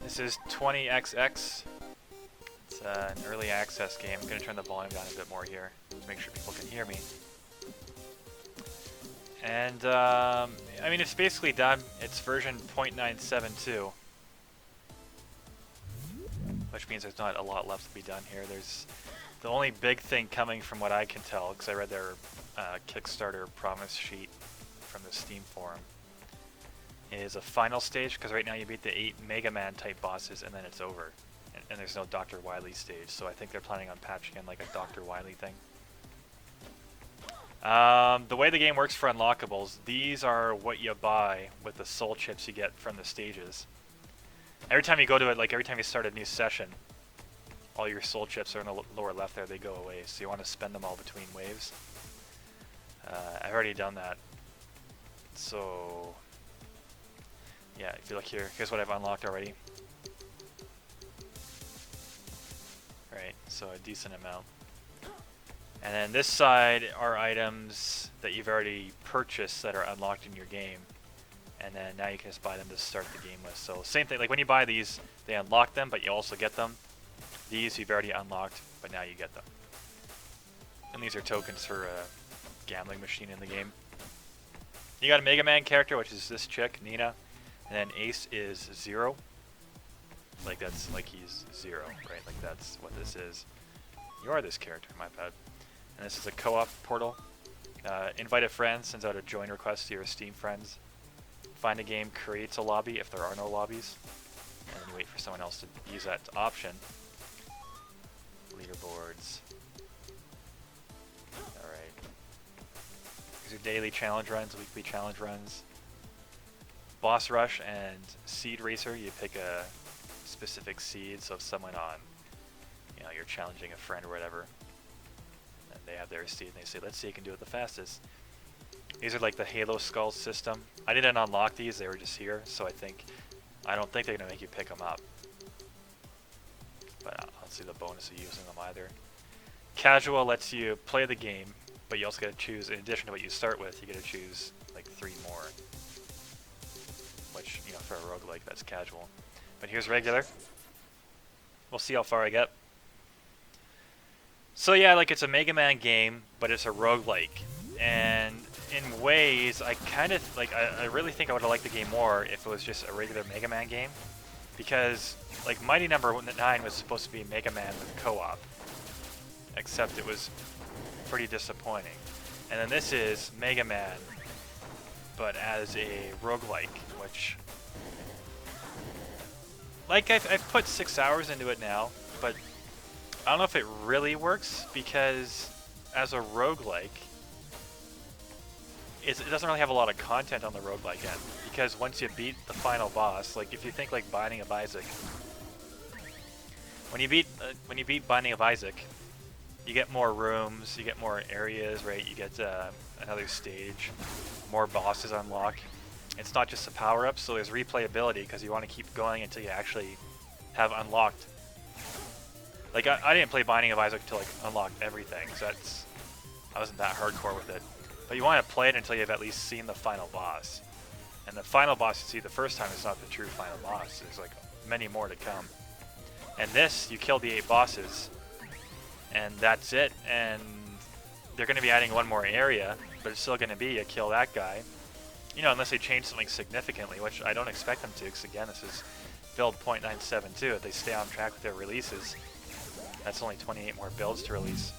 This is 20XX. It's an early access game. I'm going to turn the volume down a bit more here to make sure people can hear me. And, I mean, it's basically done. It's version 0.972, which means there's not a lot left to be done here. There's the only big thing coming from what I can tell, because I read their Kickstarter promise sheet from the Steam forum, is a final stage, because right now you beat the 8 Mega Man type bosses and then it's over. And there's no Dr. Wily stage, so I think they're planning on patching in like a Dr. Wily thing. The way the game works for unlockables, these are what you buy with the soul chips you get from the stages. Every time you go to it, like every time you start a new session, all your soul chips are in the lower left there, they go away, so you want to spend them all between waves. I've already done that. So, yeah, if you look here, here's what I've unlocked already. Right, so a decent amount. And then this side are items that you've already purchased that are unlocked in your game. And then now you can just buy them to start the game with. So same thing, like when you buy these, they unlock them, but you also get them. These you've already unlocked, but now you get them. And these are tokens for a gambling machine in the game. You got a Mega Man character, which is this chick, Nina. And then Ace is 0. Like that's, like he's 0, right? Like that's what this is. You are this character, my bad. And this is a co-op portal. Invite a friend, sends out a join request to your Steam friends. Find a game, creates a lobby if there are no lobbies. And then you wait for someone else to use that option. Leaderboards. Alright. These are daily challenge runs, weekly challenge runs. Boss Rush and Seed Racer, you pick a specific seed, so if someone on, you know, you're challenging a friend or whatever, and they have their seed and they say, let's see who can do it the fastest. These are like the Halo Skulls system. I didn't unlock these, they were just here, so I don't think they're going to make you pick them up. But I don't see the bonus of using them either. Casual lets you play the game, but you also get to choose, in addition to what you start with, you get to choose like 3 more. Which, you know, for a roguelike, that's casual. But here's regular. We'll see how far I get. So yeah, like it's a Mega Man game, but it's a roguelike. And in ways, I kind of, like, I really think I would have liked the game more if it was just a regular Mega Man game. Because, like, Mighty Number 9 was supposed to be Mega Man with co-op. Except it was pretty disappointing. And then this is Mega Man, but as a roguelike, which... Like, I've put 6 hours into it now, but I don't know if it really works, because as a roguelike, it doesn't really have a lot of content on the roguelike end. Because once you beat the final boss, like if you think like Binding of Isaac, when you beat Binding of Isaac, you get more rooms, you get more areas, right? You get another stage, more bosses unlock. It's not just the power-ups, so there's replayability because you want to keep going until you actually have unlocked. Like I didn't play Binding of Isaac until like unlocked everything, so I wasn't that hardcore with it. But you want to play it until you've at least seen the final boss. And the final boss you see the first time is not the true final boss. There's like many more to come. And this, you kill the 8 bosses, and that's it. And they're going to be adding one more area, but it's still going to be you kill that guy. You know, unless they change something significantly, which I don't expect them to, because again, this is build 0.972. If they stay on track with their releases, that's only 28 more builds to release.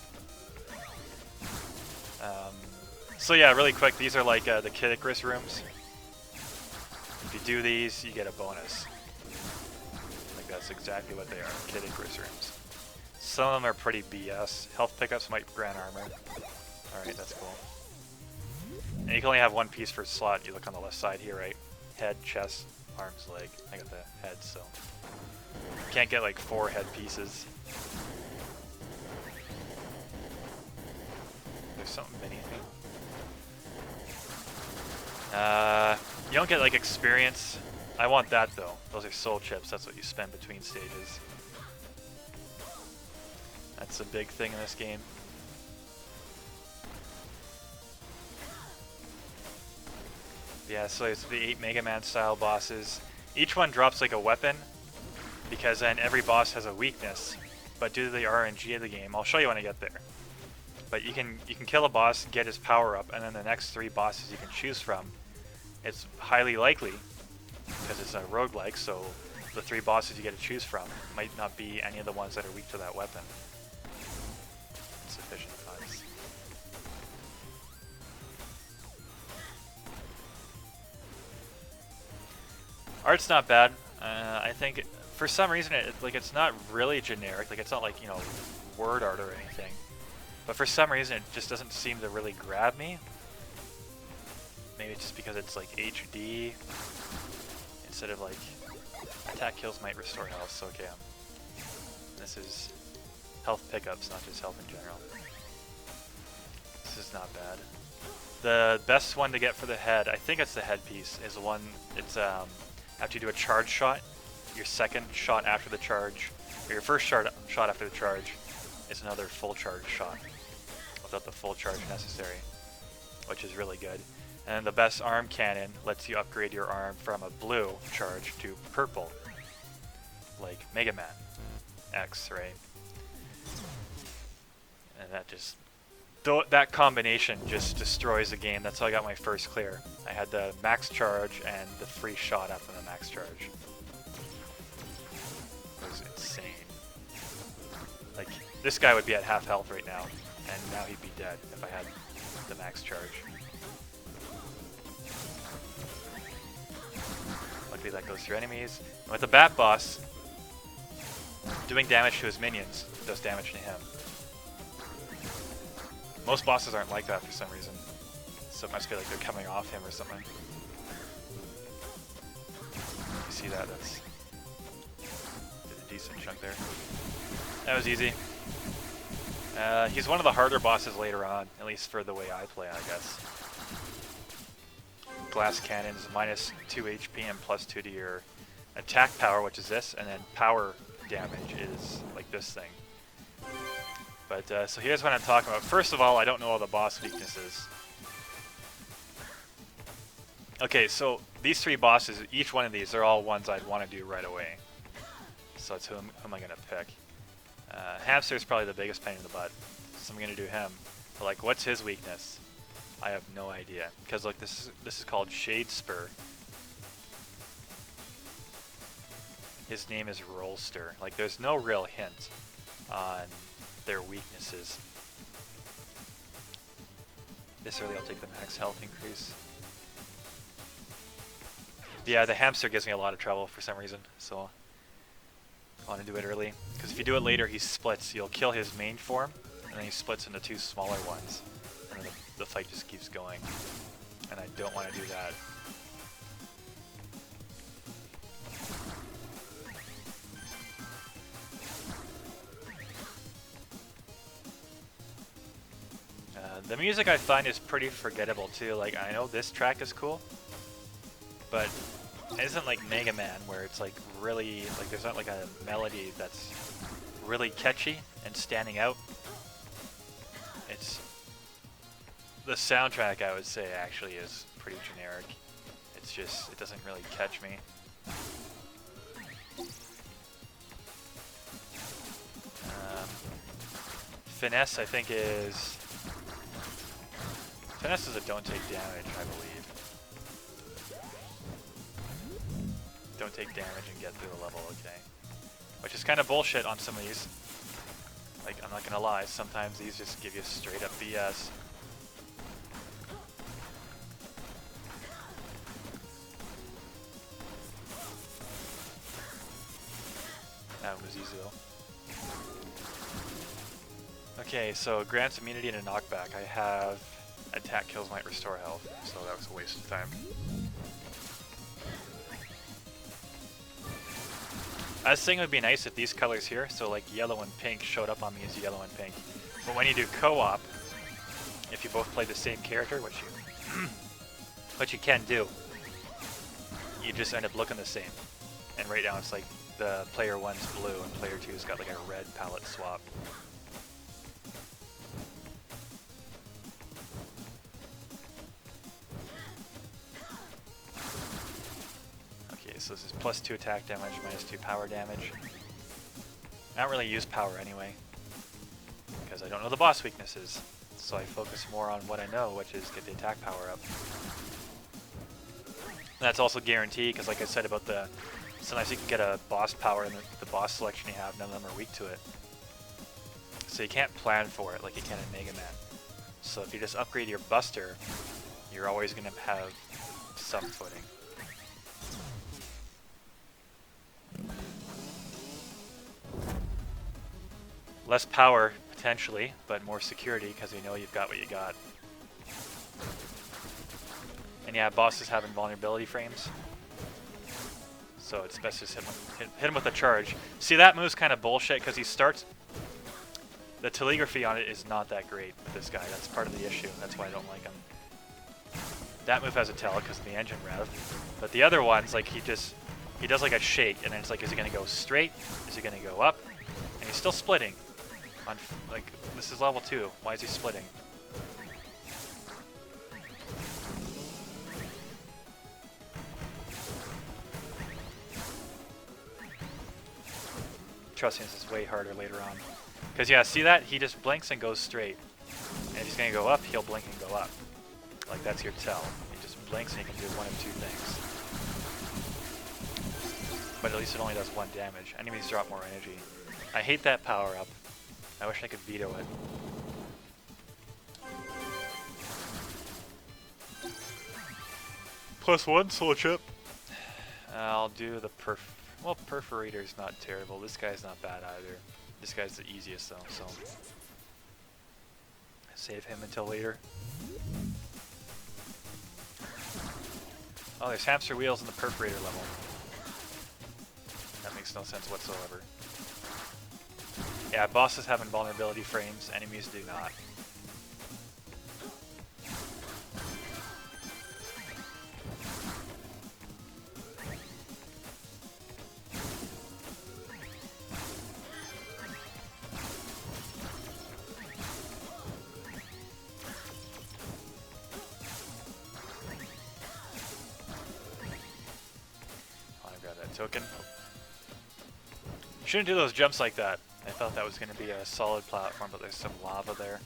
So yeah, really quick, these are like the Kid Icarus rooms. If you do these, you get a bonus. Like that's exactly what they are, Kid Icarus rooms. Some of them are pretty BS. Health pickups might grant armor. Alright, that's cool. And you can only have one piece per slot. You look on the left side here, right? Head, chest, arms, leg. I got the head, so you can't get like 4 head pieces. There's something beneath me. You don't get like experience. I want that though. Those are soul chips. That's what you spend between stages. That's a big thing in this game. Yeah, so it's the 8 Mega Man style bosses. Each one drops like a weapon, because then every boss has a weakness. But due to the RNG of the game, I'll show you when I get there. But you can kill a boss, get his power up, and then the next 3 bosses you can choose from. It's highly likely, because it's a roguelike, so the 3 bosses you get to choose from might not be any of the ones that are weak to that weapon. Insufficient funds. Art's not bad. I think for some reason it's not really generic. Like, it's not like, you know, word art or anything. But for some reason it just doesn't seem to really grab me. Maybe it's just because it's like HD instead of like attack kills might restore health. So okay, this is health pickups, not just health in general. This is not bad. The best one to get for the head, I think it's the headpiece, is one. It's after you do a charge shot, your second shot after the charge, or your first shot after the charge, is another full charge shot without the full charge necessary, which is really good. And the best arm cannon lets you upgrade your arm from a blue charge to purple, like Mega Man X, right? And that just, that combination just destroys the game. That's how I got my first clear. I had the max charge and the free shot after the max charge. It was insane. Like, this guy would be at half health right now, and now he'd be dead if I had the max charge. Luckily that goes through enemies. And with the Bat Boss, doing damage to his minions does damage to him. Most bosses aren't like that for some reason. So it must be like they're coming off him or something. You see that? That's did a decent chunk there. That was easy. He's one of the harder bosses later on, at least for the way I play, I guess. Glass cannons, minus 2 HP and plus 2 to your attack power, which is this, and then power damage is like this thing. But so here's what I'm talking about. First of all, I don't know all the boss weaknesses. Okay, so these 3 bosses, each one of these, they're all ones I'd want to do right away. So that's who am I going to pick? Hamster is probably the biggest pain in the butt, so I'm going to do him. But like, what's his weakness? I have no idea. Because look, this is called Shade Spur. His name is Rollster. Like, there's no real hint on their weaknesses. This early, I'll take the max health increase. Yeah, the hamster gives me a lot of trouble for some reason, so I want to do it early. Because if you do it later, he splits. You'll kill his main form, and then he splits into 2 smaller ones. And then the fight just keeps going. And I don't want to do that. The music I find is pretty forgettable too. Like, I know this track is cool, but it isn't like Mega Man where it's like really, like there's not like a melody that's really catchy and standing out. It's, the soundtrack I would say actually is pretty generic. It's just, it doesn't really catch me. Finesse I think is... Finesse is a don't take damage, I believe. Don't take damage and get through the level, okay. Which is kind of bullshit on some of these. Like, I'm not gonna lie, sometimes these just give you straight up BS. That was easy though. Okay, so grants immunity and a knockback. I have attack kills might restore health, so that was a waste of time. I was thinking it would be nice if these colors here, so like yellow and pink, showed up on me as yellow and pink. But when you do co-op, if you both play the same character, which you can do, you just end up looking the same. And right now it's like the player 1's blue and player 2's got like a red palette swap. So this is +2 attack damage, -2 power damage. I don't really use power anyway, because I don't know the boss weaknesses. So I focus more on what I know, which is get the attack power up. That's also guaranteed, because like I said about the... Sometimes you can get a boss power, and the boss selection you have, none of them are weak to it. So you can't plan for it like you can in Mega Man. So if you just upgrade your Buster, you're always going to have some footing. Less power, potentially, but more security, because you know you've got what you got. And yeah, bosses have invulnerability frames. So it's best to just hit him with a charge. See, that move's kind of bullshit, because he starts... The telegraphy on it is not that great with this guy. That's part of the issue. That's why I don't like him. That move has a tell because of the engine rev. But the other ones, like, he does like a shake, and then it's like, is he going to go straight? Is he going to go up? And he's still splitting. On, like, this is level 2. Why is he splitting? Trust me, this is way harder later on. Because, yeah, see that? He just blinks and goes straight. And if he's going to go up, he'll blink and go up. Like, that's your tell. He just blinks and he can do one of two things. But at least it only does 1 damage. Enemies drop more energy. I hate that power up. I wish I could veto it. +1 soul chip. I'll do the well, Perforator's not terrible. This guy's not bad either. This guy's the easiest though, so save him until later. Oh, there's hamster wheels in the Perforator level. That makes no sense whatsoever. Yeah, bosses have invulnerability frames, enemies do not. Token. You shouldn't do those jumps like that. I thought that was going to be a solid platform, but there's some lava there.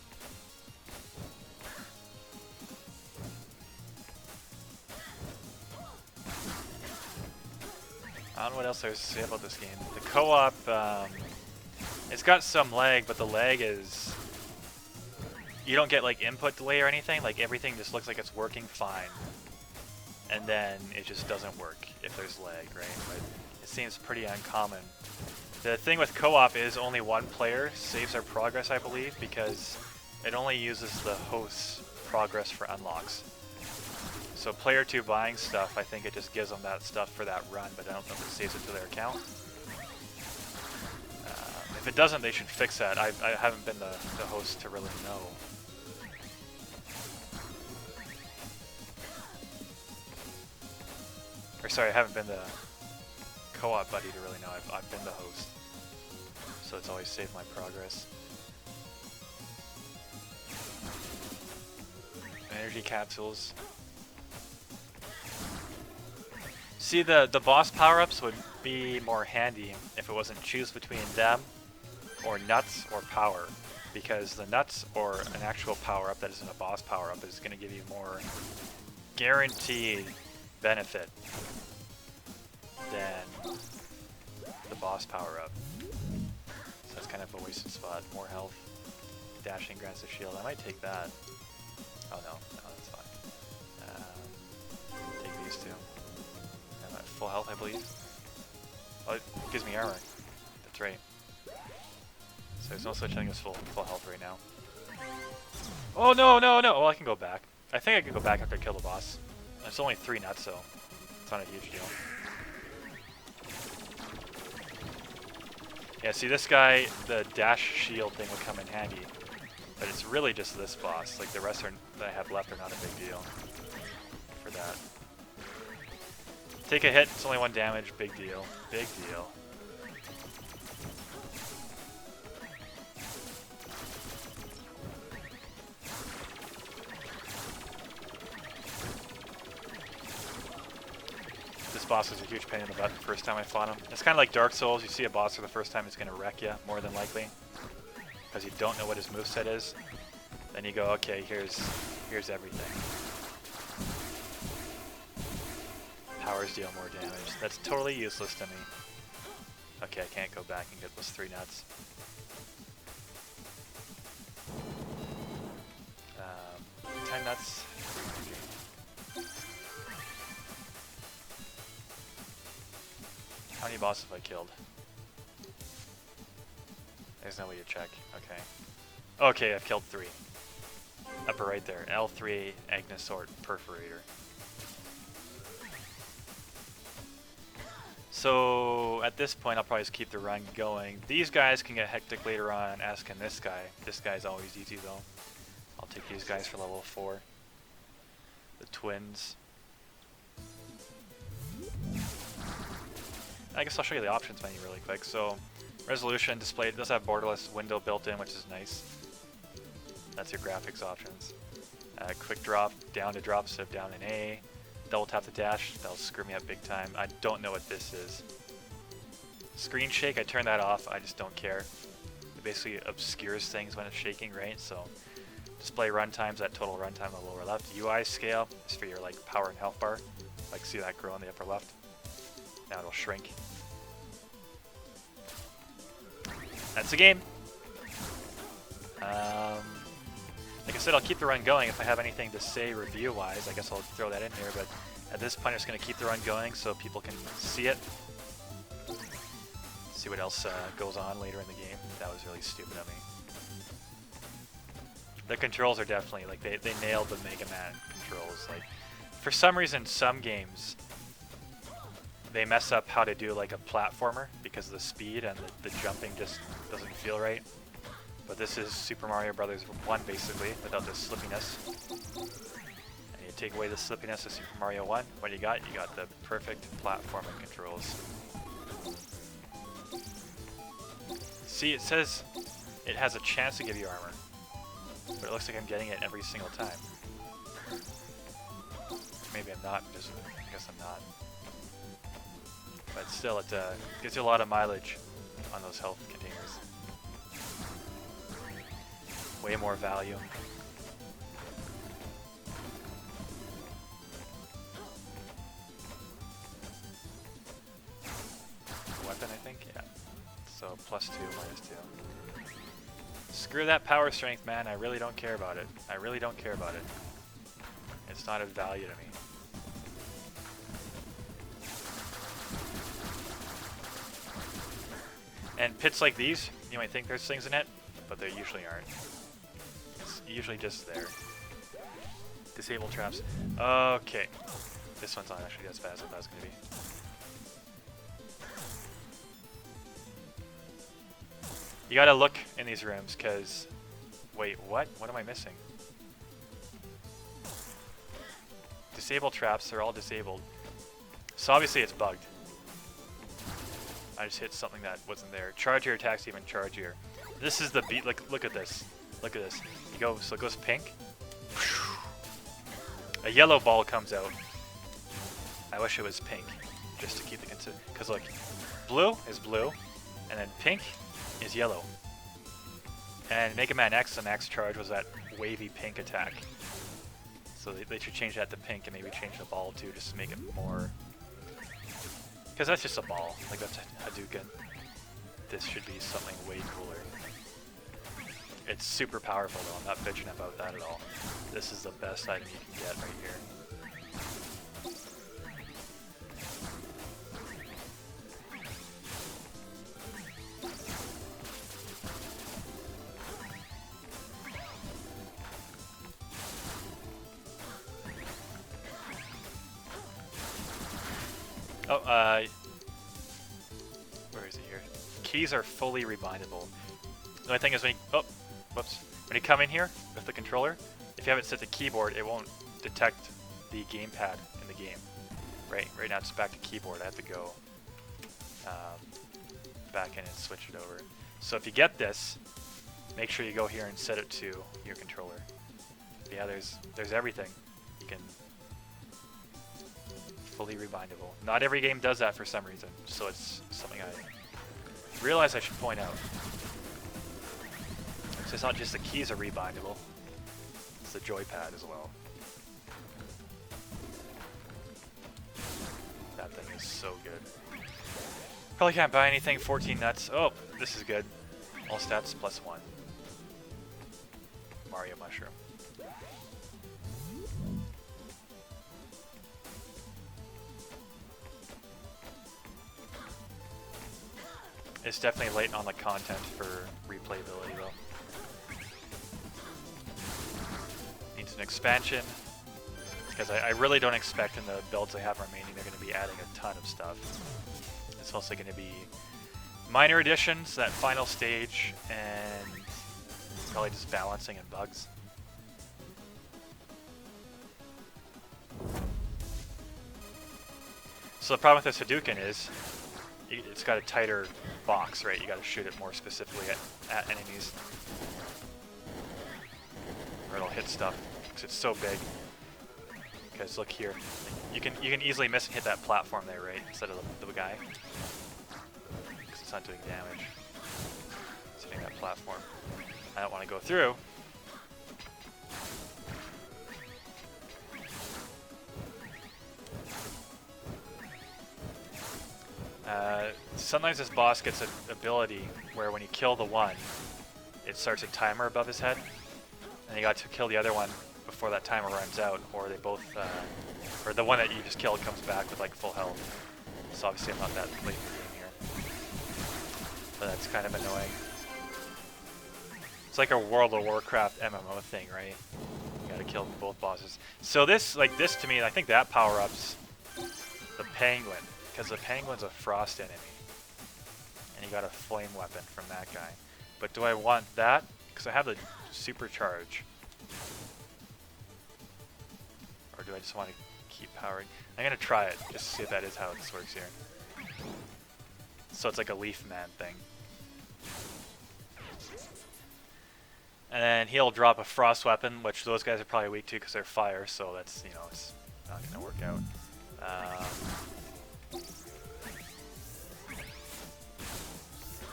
I don't know what else there's to say about this game. The co-op, it's got some lag, but the lag is... You don't get like input delay or anything. Like everything just looks like it's working fine. And then it just doesn't work if there's lag, right? But it seems pretty uncommon. The thing with co-op is only one player saves their progress, I believe, because it only uses the host's progress for unlocks. So player 2 buying stuff, I think it just gives them that stuff for that run, but I don't know if it saves it to their account. If it doesn't, they should fix that. I haven't been the host to really know. Or sorry, I haven't been the co-op buddy to really know. I've been the host. So it's always saved my progress. Energy capsules. See, the boss power-ups would be more handy if it wasn't choose between them or nuts or power. Because the nuts or an actual power-up that isn't a boss power-up is going to give you more guaranteed benefit than the boss power-up. So that's kind of a wasted spot. More health. Dashing grants a shield. I might take that. Oh no, that's fine. Take these two. I'm at full health, I believe. Oh, it gives me armor. That's right. So there's no such thing as full health right now. Oh no, no, no! Well, I can go back. I think I can go back after I kill the boss. It's only 3 nuts, so it's not a huge deal. Yeah, see this guy, the dash shield thing would come in handy. But it's really just this boss. Like the rest that I have left are not a big deal for that. Take a hit, it's only 1 damage, big deal. Big deal. This boss was a huge pain in the butt the first time I fought him. It's kind of like Dark Souls. You see a boss for the first time, it's going to wreck you, more than likely. Because you don't know what his moveset is. Then you go, okay, here's everything. Powers deal more damage. That's totally useless to me. Okay, I can't go back and get those 3 nuts. 10 nuts. How many bosses have I killed? There's no way to check. Okay. Okay, I've killed 3. Upper right there. L3 Agnesort Perforator. So at this point, I'll probably just keep the run going. These guys can get hectic later on, as can this guy. This guy's always easy though. I'll take these guys for level 4. The twins. I guess I'll show you the options menu really quick. So, resolution displayed. It does have borderless window built in, which is nice. That's your graphics options. Quick drop, down to drop, so down in A. Double tap to dash, that'll screw me up big time. I don't know what this is. Screen shake, I turn that off, I just don't care. It basically obscures things when it's shaking, right? So, display runtimes at total runtime on the lower left. UI scale is for your like power and health bar. Like see that grow on the upper left? Now it'll shrink. That's the game. Like I said, I'll keep the run going. If I have anything to say review-wise, I guess I'll throw that in here. But at this point, I'm just going to keep the run going so people can see it. See what else goes on later in the game. That was really stupid of me. The controls are definitely, like, they nailed the Mega Man controls. Like, for some reason, some games, they mess up how to do, like, a platformer because of the speed and the jumping just doesn't feel right. But this is Super Mario Brothers 1, basically, without the slippiness. And you take away the slippiness of Super Mario 1, what you got? You got the perfect platforming controls. See, it says it has a chance to give you armor, but it looks like I'm getting it every single time. Maybe I'm not, just, I guess I'm not. But still, it gives you a lot of mileage on those health containers. Way more value. Weapon, I think? Yeah. So, +2, -2. Screw that power strength, man. I really don't care about it. I really don't care about it. It's not of value to me. And pits like these, you might think there's things in it, but they usually aren't. It's usually just there. Disable traps. Okay. This one's not actually as bad as I thought it was going to be. You gotta look in these rooms, because... Wait, what? What am I missing? Disable traps, they're all disabled. So obviously it's bugged. I just hit something that wasn't there. Charge your attacks even chargier. This is the beat. Look at this. Look at this. You go, so it goes pink. A yellow ball comes out. I wish it was pink, just to keep the because look, blue is blue, and then pink is yellow. And Mega Man X, the max charge was that wavy pink attack. So they should change that to pink and maybe change the ball too, just to make it more. Because that's just a ball. Like that's a Hadouken. This should be something way cooler. It's super powerful though, I'm not bitching about that at all. This is the best item you can get right here. Oh, where is it here? Keys are fully rebindable. The only thing is when you, when you come in here with the controller, if you have it set to keyboard, it won't detect the gamepad in the game. Right now it's back to keyboard. I have to go back in and switch it over. So if you get this, make sure you go here and set it to your controller. Yeah, there's everything. You can fully rebindable. Not every game does that for some reason, so it's something I realize I should point out. So it's not just the keys are rebindable, it's the joypad as well. That thing is so good. Probably can't buy anything, 14 nuts. Oh, this is good. All stats +1. Mario Mushroom. It's definitely late on the content for replayability though. Needs an expansion. Because I really don't expect in the builds I have remaining they're going to be adding a ton of stuff. It's mostly going to be minor additions, that final stage, and probably just balancing and bugs. So the problem with the Hadouken is it's got a tighter box, right? You got to shoot it more specifically at enemies, or it'll hit stuff because it's so big. Because look here, you can easily miss and hit that platform there, right? Instead of the guy, because it's not doing damage. It's hitting that platform. I don't want to go through. Sometimes this boss gets an ability where when you kill the one, it starts a timer above his head, and you got to kill the other one before that timer runs out, or they both, or the one that you just killed comes back with like full health. So obviously I'm not that late in the game here, but that's kind of annoying. It's like a World of Warcraft MMO thing, right? You gotta kill both bosses. So this, like this to me, I think that power-ups the penguin, because the penguin's a frost enemy. And you got a flame weapon from that guy. But do I want that? Because I have the supercharge. Or do I just want to keep powering? I'm going to try it, just to see if that is how this works here. So it's like a Leaf Man thing. And then he'll drop a frost weapon, which those guys are probably weak to because they're fire, so that's, you know, it's not going to work out.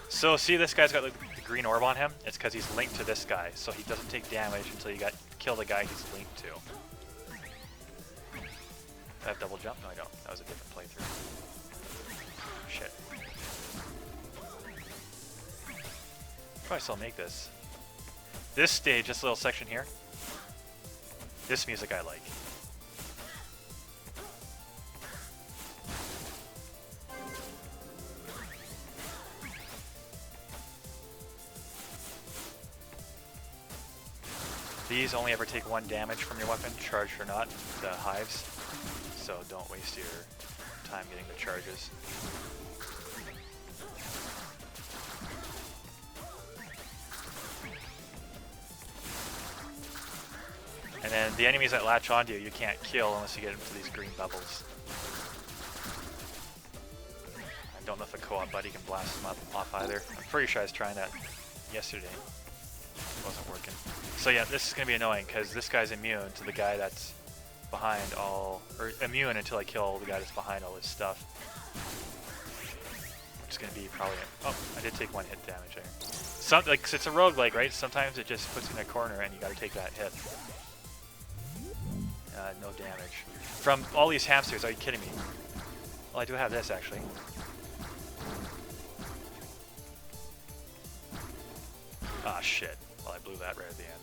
So see, this guy's got the green orb on him. It's because he's linked to this guy, so he doesn't take damage until you kill the guy he's linked to. I have double jump? No, I don't. That was a different playthrough. Shit. Probably still make this. This stage, this little section here. This music I like. These only ever take 1 damage from your weapon, charged or not, the hives. So don't waste your time getting the charges. And then the enemies that latch onto you, you can't kill unless you get into these green bubbles. I don't know if a co-op buddy can blast them off either. I'm pretty sure I was trying that yesterday. It wasn't working. So yeah, this is going to be annoying because this guy's immune to the guy that's behind all, or immune until I kill the guy that's behind all his stuff. Which is going to be probably, oh, I did take 1 hit damage there. Like, cause it's a roguelike, right? Sometimes it just puts you in a corner and you got to take that hit. No damage. From all these hamsters, are you kidding me? Well, I do have this actually. Ah, shit. Well, I blew that right at the end.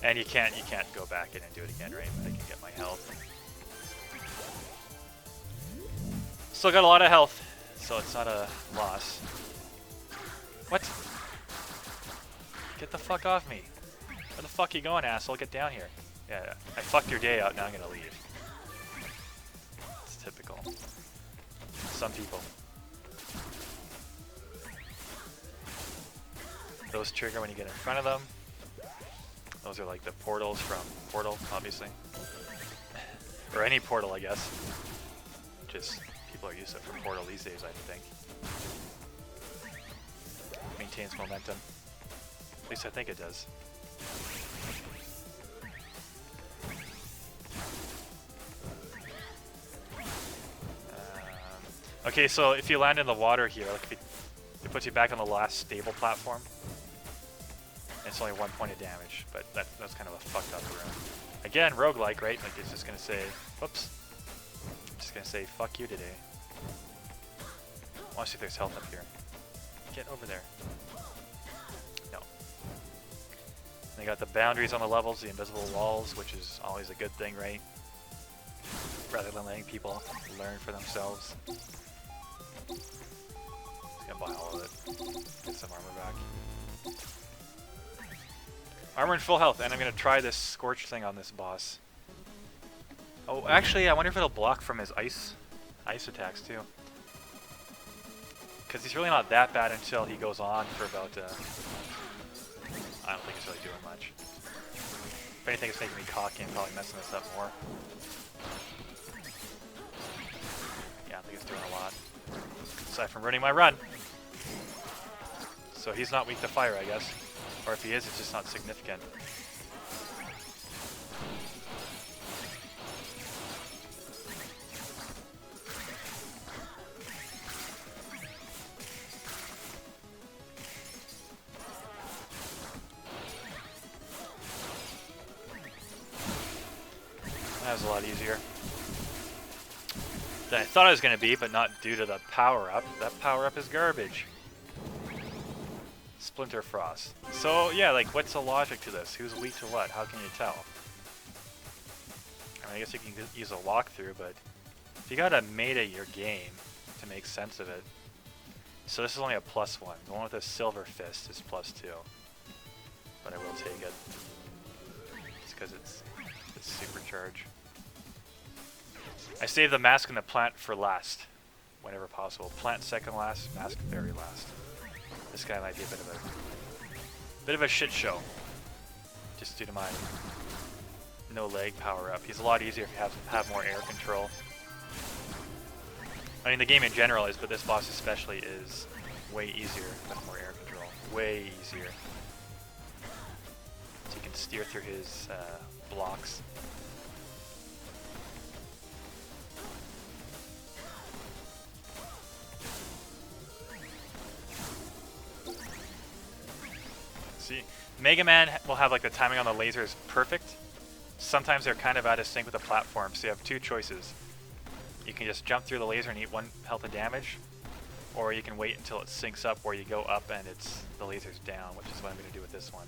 And you can't go back in and do it again, right? I can get my health. Still got a lot of health, so it's not a loss. What? Get the fuck off me. Where the fuck are you going, asshole? Get down here. Yeah, I fucked your day out, now I'm gonna leave. It's typical. Some people. Those trigger when you get in front of them. Those are like the portals from Portal, obviously. Or any portal, I guess. Just people are used to it for Portal these days, I think. Maintains momentum. At least I think it does. Okay, so if you land in the water here, like it puts you back on the last stable platform. It's only 1 point of damage, but that's kind of a fucked up room. Again, roguelike, right? Like it's just gonna say, whoops. Just gonna say, fuck you today. I wanna see if there's health up here. Get over there. No. They got the boundaries on the levels, the invisible walls, which is always a good thing, right? Rather than letting people learn for themselves. Just gonna buy all of it. Get some armor back. Armor and full health, and I'm gonna try this Scorch thing on this boss. Oh, actually, I wonder if it'll block from his ice attacks too. Because he's really not that bad until he goes on for about, I don't think it's really doing much. If anything, it's making me cocky and probably messing this up more. Yeah, I think it's doing a lot. Aside from ruining my run. So he's not weak to fire, I guess. Or if he is, it's just not significant. That was a lot easier than I thought it was going to be, but not due to the power-up. That power-up is garbage. Splinter Frost. So, yeah, like, what's the logic to this? Who's weak to what? How can you tell? I mean, I guess you can use a walkthrough, but if you gotta meta your game to make sense of it. So this is only a +1. The one with a silver fist is +2. But I will take it. Just because it's supercharge. I save the mask and the plant for last, whenever possible. Plant second last, mask very last. This guy might be a bit of a shit show, just due to my no leg power up. He's a lot easier if you have more air control. I mean, the game in general is, but this boss especially is way easier with more air control. Way easier. So you can steer through his blocks. See, Mega Man will have like the timing on the lasers perfect. Sometimes they're kind of out of sync with the platform, so you have two choices. You can just jump through the laser and eat 1 health of damage, or you can wait until it syncs up where you go up and the laser's down, which is what I'm going to do with this one.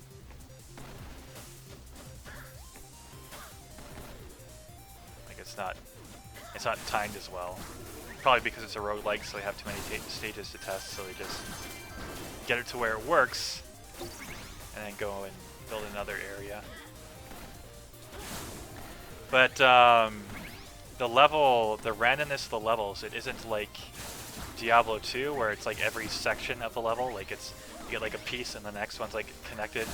Like it's not timed as well. Probably because it's a roguelike, so they have too many stages to test, so they just get it to where it works. And then go and build another area. But the randomness of the levels, it isn't like Diablo 2 where it's like every section of the level, like you get like a piece and the next one's like connected.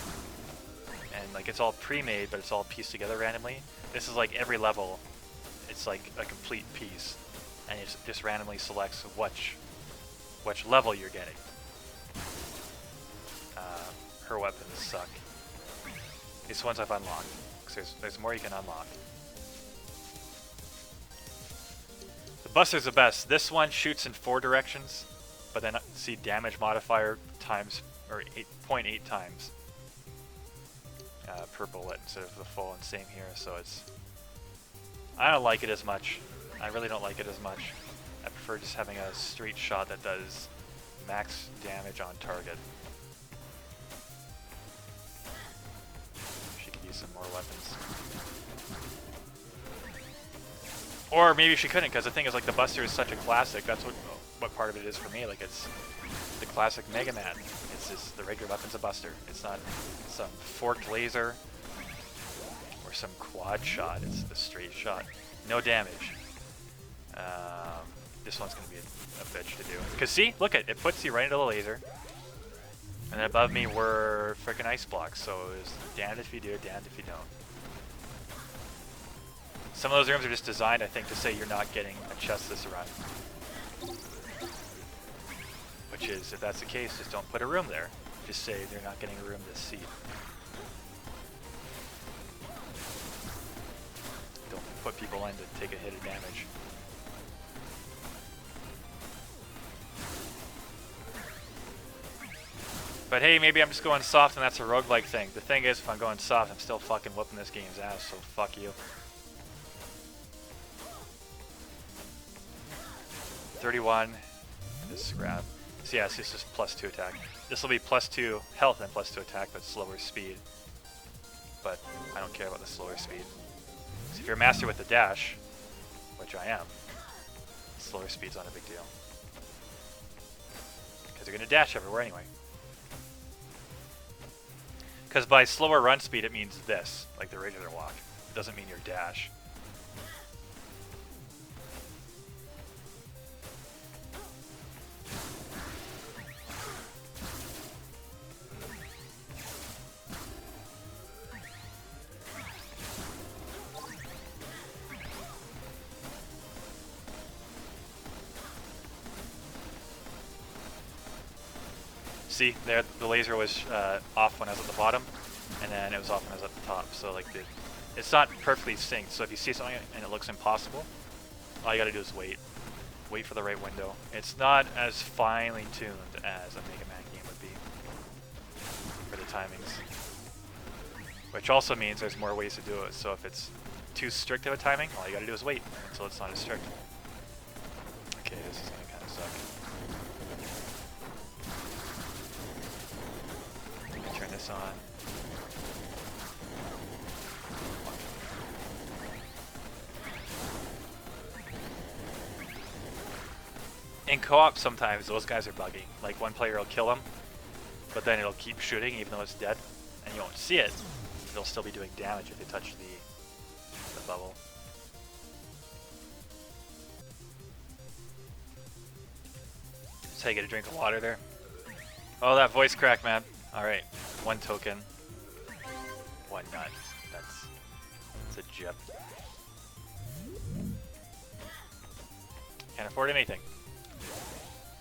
And like it's all pre-made, but it's all pieced together randomly. This is like every level, it's like a complete piece. And it just randomly selects which level you're getting. Her weapons suck. These ones I've unlocked, because there's more you can unlock. The Buster's the best. This one shoots in 4 directions, but then see damage modifier times, or 0.8 times per bullet instead of the full, and same here, so I don't like it as much. I really don't like it as much. I prefer just having a straight shot that does max damage on target. Some more weapons. Or maybe she couldn't, because the thing is, like, the Buster is such a classic. That's what part of it is for me. Like, it's the classic Mega Man. It's just the regular weapon's a Buster. It's not some forked laser or some quad shot. It's the straight shot. No damage. This one's going to be a bitch to do. Because see, look it puts you right into the laser. And then above me were frickin' ice blocks, so it was damned if you do, damned if you don't. Some of those rooms are just designed, I think, to say you're not getting a chest this run. Which is, if that's the case, just don't put a room there. Just say they're not getting a room this seat. Don't put people in to take a hit of damage. But hey, maybe I'm just going soft and that's a roguelike thing. The thing is, if I'm going soft, I'm still fucking whooping this game's ass, so fuck you. 31. Just scrap. So yes, this is +2 attack. This will be +2 health and +2 attack, but slower speed. But I don't care about the slower speed. So if you're a master with the dash, which I am, slower speed's not a big deal. Because you're going to dash everywhere anyway. Because by slower run speed, it means this, like the regular walk. It doesn't mean your dash. See, there the laser was off when I was at the bottom, and then it was off when I was at the top. So like, it's not perfectly synced. So if you see something and it looks impossible, all you gotta do is wait. Wait for the right window. It's not as finely tuned as a Mega Man game would be for the timings. Which also means there's more ways to do it. So if it's too strict of a timing, all you gotta do is wait until it's not as strict. Okay, this is gonna kind of suck. Turn this on. In co-op, sometimes those guys are buggy. Like one player will kill him, but then it'll keep shooting even though it's dead, and you won't see it. They'll still be doing damage if they touch the bubble. So you get a drink of water there. Oh, that voice crack, man. Alright, 1 token, 1 nut. That's a gem. Can't afford anything.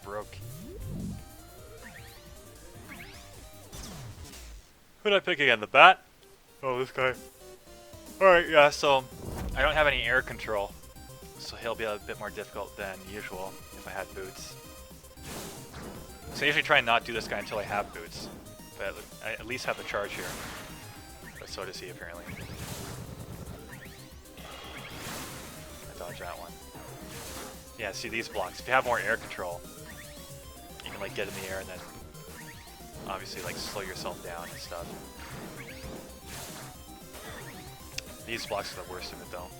Broke. Who did I pick again? The bat? Oh, this guy. Alright, yeah, so I don't have any air control, so he'll be a bit more difficult than usual if I had boots. So I usually try and not do this guy until I have boots. But I at least have the charge here. But so does he, apparently. I dodged that one. Yeah, see these blocks. If you have more air control, you can like get in the air and then obviously like slow yourself down and stuff. These blocks are the worst of it though.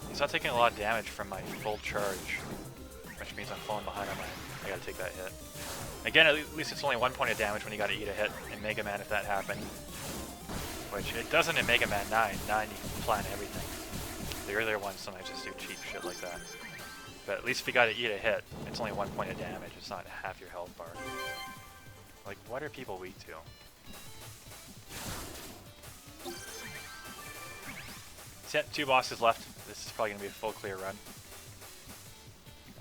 He's not taking a lot of damage from my full charge, which means I'm falling behind on I gotta take that hit. Again, at least it's only 1 point of damage when you gotta eat a hit in Mega Man if that happened. Which it doesn't in Mega Man 9. 9 you can plan everything. The earlier ones sometimes just do cheap shit like that. But at least if you gotta eat a hit, it's only 1 point of damage, it's not half your health bar. Like, what are people weak to? So yeah, 2 bosses left. This is probably gonna be a full clear run.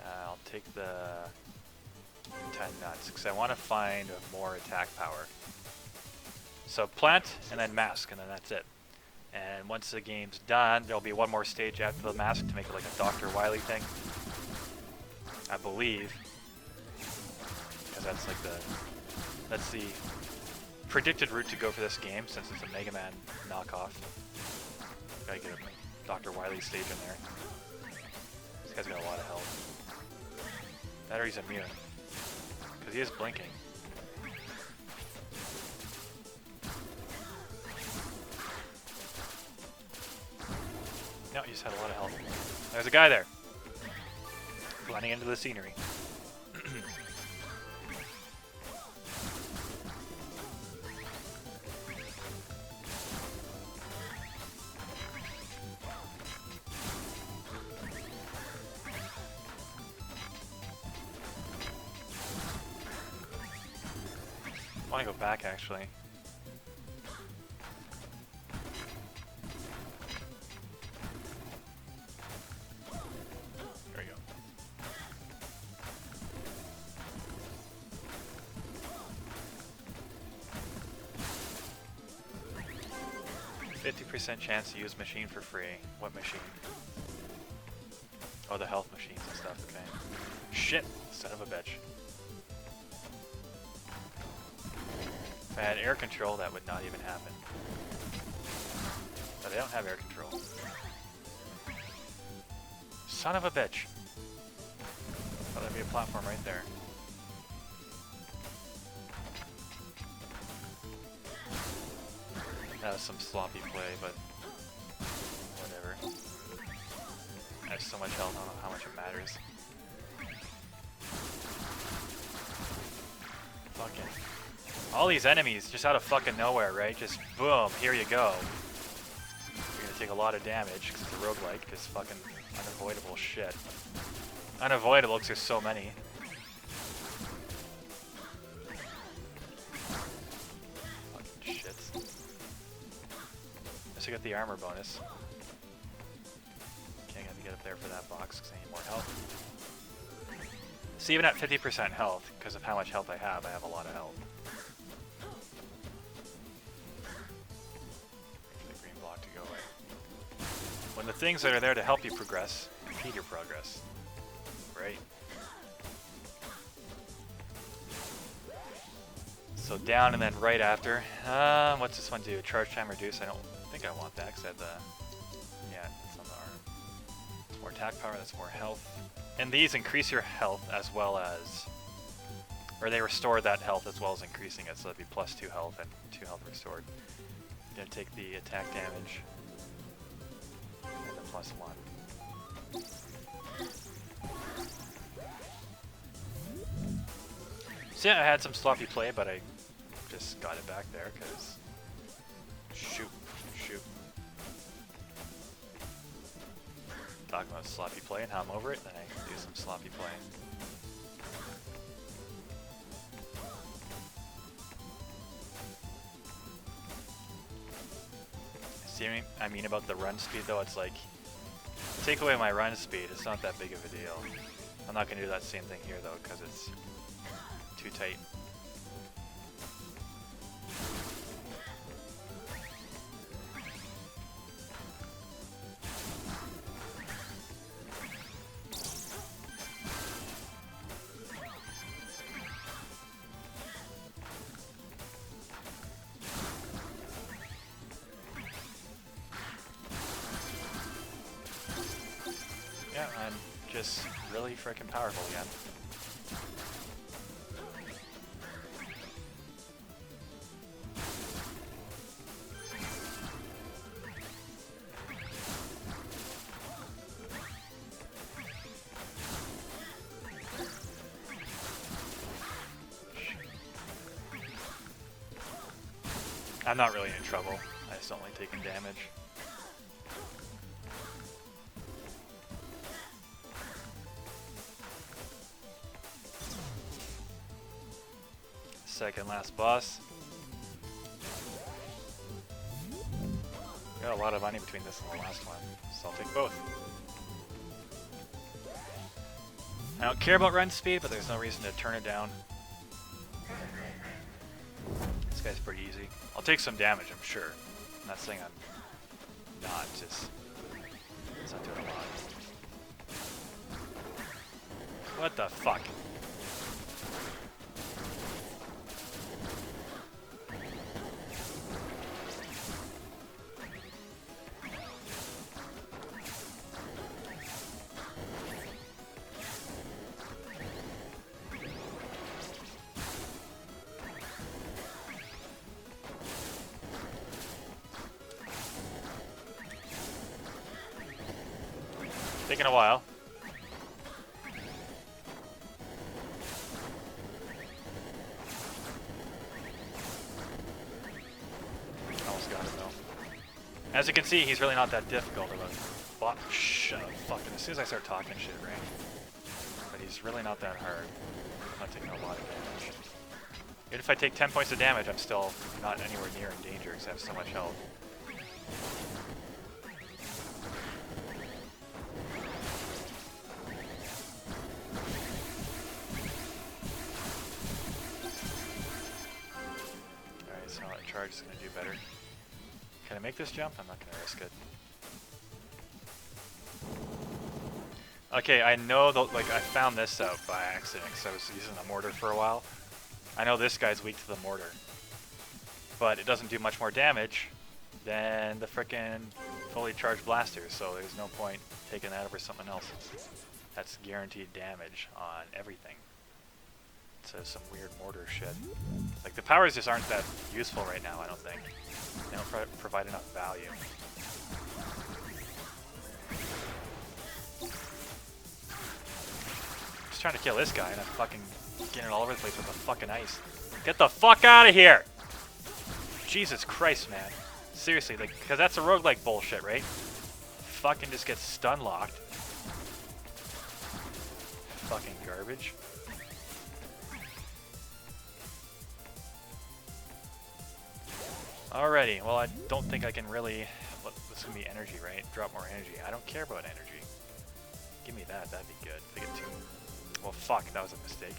I'll take the 10 nuts, because I want to find more attack power. So plant, and then mask, and then that's it. And once the game's done, there'll be one more stage after the mask to make it like a Dr. Wily thing. I believe. Because that's like that's the predicted route to go for this game, since it's a Mega Man knockoff. Gotta get a Dr. Wily stage in there. This guy's got a lot of health. That or he's immune. Because he is blinking. No, he just had a lot of health. There's a guy there. Blending into the scenery. I want to go back actually. There we go. 50% chance to use machine for free. What machine? Oh, the health machines and stuff, okay. Shit! Son of a bitch. If I had air control, that would not even happen. But I don't have air control. Son of a bitch! Oh, there'd be a platform right there. That was some sloppy play, but whatever. I have so much health, I don't know how much it matters. Fucking. All these enemies just out of fucking nowhere, right? Just boom, here you go. You're gonna take a lot of damage because it's a roguelike, because fucking unavoidable shit. Unavoidable because there's so many. Fucking shit. I got the armor bonus. Okay, I gotta get up there for that box because I need more health. So even at 50% health, because of how much health I have a lot of health. Wait for the green block to go away. When the things that are there to help you progress impede your progress. Right? So down and then right after. What's this one do? Charge time reduce? I don't think I want that because I have the... Yeah, it's on the arm. It's more attack power, that's more health. And these increase your health as well as... Or they restore that health as well as increasing it, so that'd be plus 2 health and 2 health restored. You're gonna take the attack damage. And the plus 1. So yeah, I had some sloppy play, but I just got it back there, because... Shoot. Talking about sloppy play and how I'm over it, then I can do some sloppy play. See what I mean about the run speed though? It's like, take away my run speed, it's not that big of a deal. I'm not going to do that same thing here though, because it's too tight. Yeah, I'm just really freaking powerful again. I'm not really in trouble. I just don't like taking damage. Second last boss. Got a lot of money between this and the last one, so I'll take both. I don't care about run speed, but there's no reason to turn it down. This guy's pretty easy. I'll take some damage, I'm sure. I'm not saying I'm not, just... It's not doing a lot. What the fuck? Taking a while. Almost got it though. As you can see, he's really not that difficult of a bot. Shut up, fucking. As soon as I start talking shit, right? But he's really not that hard. I'm not taking a lot of damage. Even if I take 10 points of damage, I'm still not anywhere near in danger because I have so much health. Charge is going to do better Can I make this jump? I'm not gonna risk it. Okay, I know that, like, I found this out by accident because I was using the mortar for a while. I know this guy's weak to the mortar, but it doesn't do much more damage than the frickin' fully charged blaster, so there's no point taking that over something else. That's guaranteed damage on everything. So some weird mortar shit. Like, the powers just aren't that useful right now, I don't think. They don't provide enough value. Just trying to kill this guy and I'm fucking getting it all over the place with the fucking ice. Get the fuck out of here! Jesus Christ, man. Seriously, like, because that's a roguelike bullshit, right? Fucking just get stun locked. Fucking garbage. Alrighty, well, I don't think I can really... Well, this is going to be energy, right? Drop more energy. I don't care about energy. Give me that, that'd be good. If I get two... Well, fuck, that was a mistake.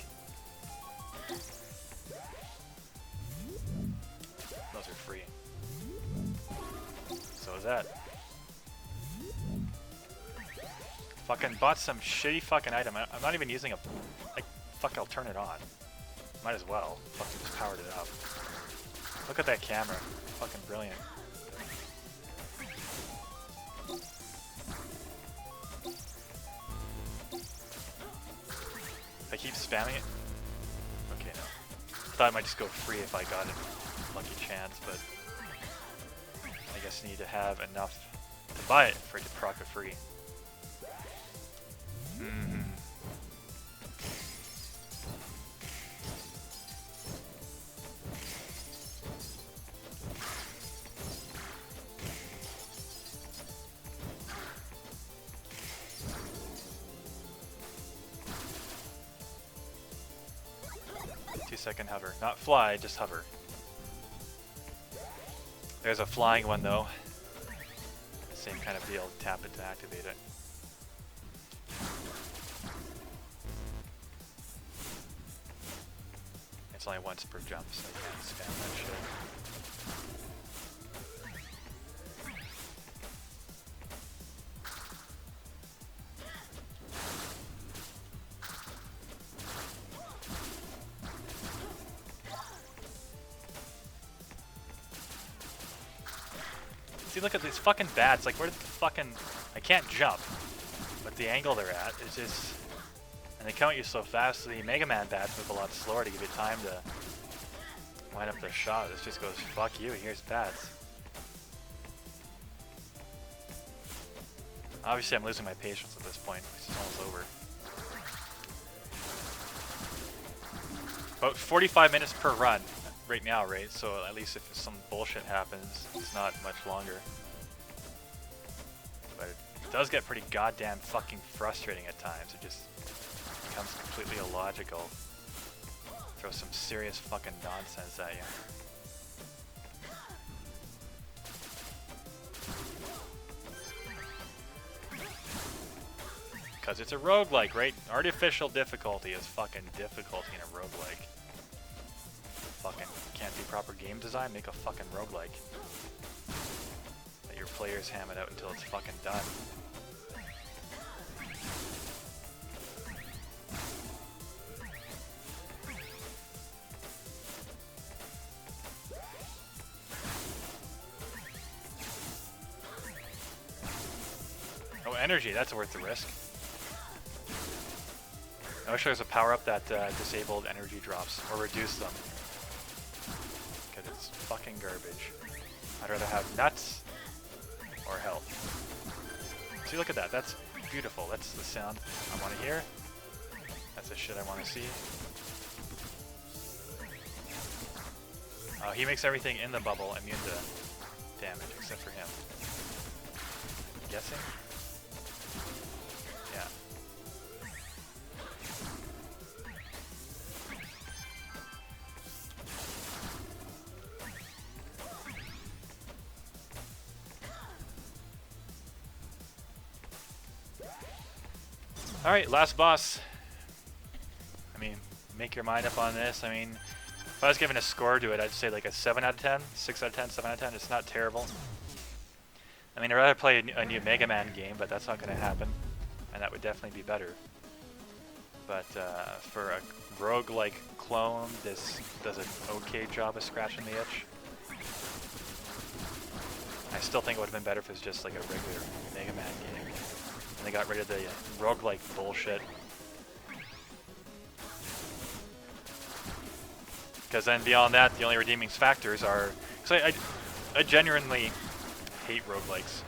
Those are free. So is that. Fucking bought some shitty fucking item. I'm not even using a... Like, fuck, I'll turn it on. Might as well. Fucking just powered it up. Look at that camera. Fucking brilliant. If I keep spamming it... Okay, no. Thought it might just go free if I got it. Lucky chance, but... I guess I need to have enough to buy it for it to proc it free. Mm-hmm. 2-second hover. Not fly, just hover. There's a flying one though. Same kind of deal. Tap it to activate it. It's only once per jump, so you can't spam that shit. See, look at these fucking bats. Like, where did the fucking... I can't jump. But the angle they're at is just... And they count you so fast, so the Mega Man bats move a lot slower to give you time to wind up the shot. This just goes, fuck you, here's bats. Obviously, I'm losing my patience at this point. It's almost over. About 45 minutes per run. Right now, right? So at least if some bullshit happens, it's not much longer. But it does get pretty goddamn fucking frustrating at times. It just becomes completely illogical. Throw some serious fucking nonsense at you. Because it's a roguelike, right? Artificial difficulty is fucking difficulty in a roguelike. Fucking can't do proper game design, make a fucking roguelike. Let your players ham it out until it's fucking done. Oh, energy, that's worth the risk. I wish there was a power-up that disabled energy drops, or reduced them. Because it's fucking garbage. I'd rather have nuts or health. See, look at that. That's beautiful. That's the sound I want to hear. That's the shit I want to see. He makes everything in the bubble immune to damage, except for him. I'm guessing? Yeah. Alright, last boss. I mean, make your mind up on this. I mean, if I was given a score to it, I'd say like a 7 out of 10, 6 out of 10, 7 out of 10. It's not terrible. I mean, I'd rather play a new Mega Man game, but that's not going to happen. And that would definitely be better. But for a roguelike clone, this does an okay job of scratching the itch. I still think it would have been better if it was just like a regular Mega Man game. And they got rid of the roguelike bullshit. Because then beyond that, the only redeeming factors are... Because I genuinely hate roguelikes.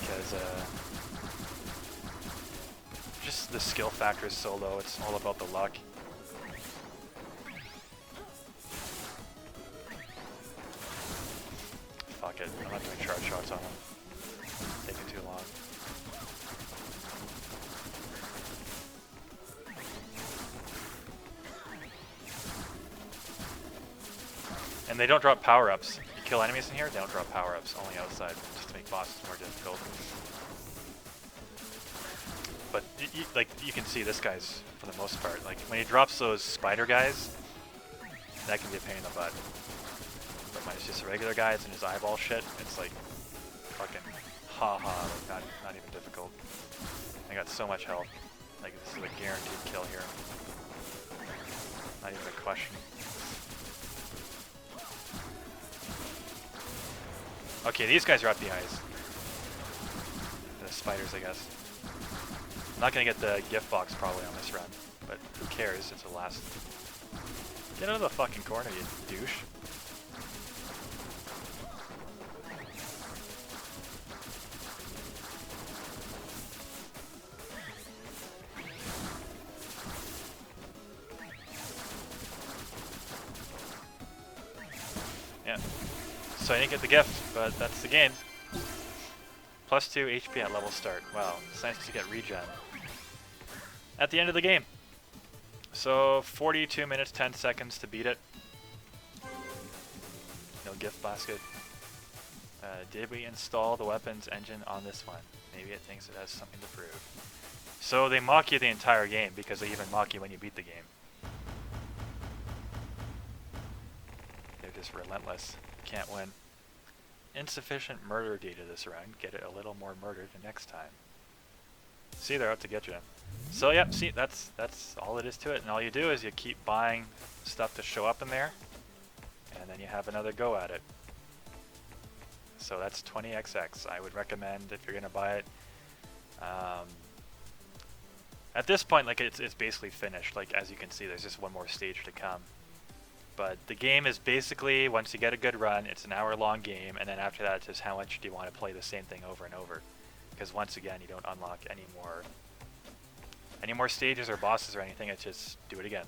Because just the skill factor is so low, it's all about the luck. Fuck it, I'm not doing charge shots on him. It's taking too long. And they don't drop power-ups. You kill enemies in here, they don't drop power-ups, only outside, just to make bosses more difficult. But like you can see, this guy's, for the most part, like when he drops those spider guys, that can be a pain in the butt. But when it's just regular guys and his eyeball shit, it's like fucking haha, like not even difficult. I got so much health. Like this is a guaranteed kill here. Not even a question. Okay, these guys are up the ice. The spiders, I guess. I'm not gonna get the gift box probably on this run, but who cares? It's the last. Get out of the fucking corner, you douche. Yeah. So I didn't get the gift, but that's the game. Plus 2 HP at level start. Wow, it's nice to get regen at the end of the game. So 42 minutes 10 seconds to beat it. No gift basket. Did we install the weapons engine on this one? Maybe it thinks it has something to prove. So they mock you the entire game because they even mock you when you beat the game. They're just relentless. Can't win. Insufficient murder data this round. Get it a little more murdered the next time. See, they're out to get you. So yep, see, that's all it is to it. And all you do is you keep buying stuff to show up in there, and then you have another go at it. So that's 20XX. I would recommend if you're gonna buy it. At this point, like it's basically finished. Like as you can see, there's just one more stage to come. But the game is basically, once you get a good run, it's an hour-long game, and then after that, it's just how much do you want to play the same thing over and over. Because once again, you don't unlock any more stages or bosses or anything, it's just do it again.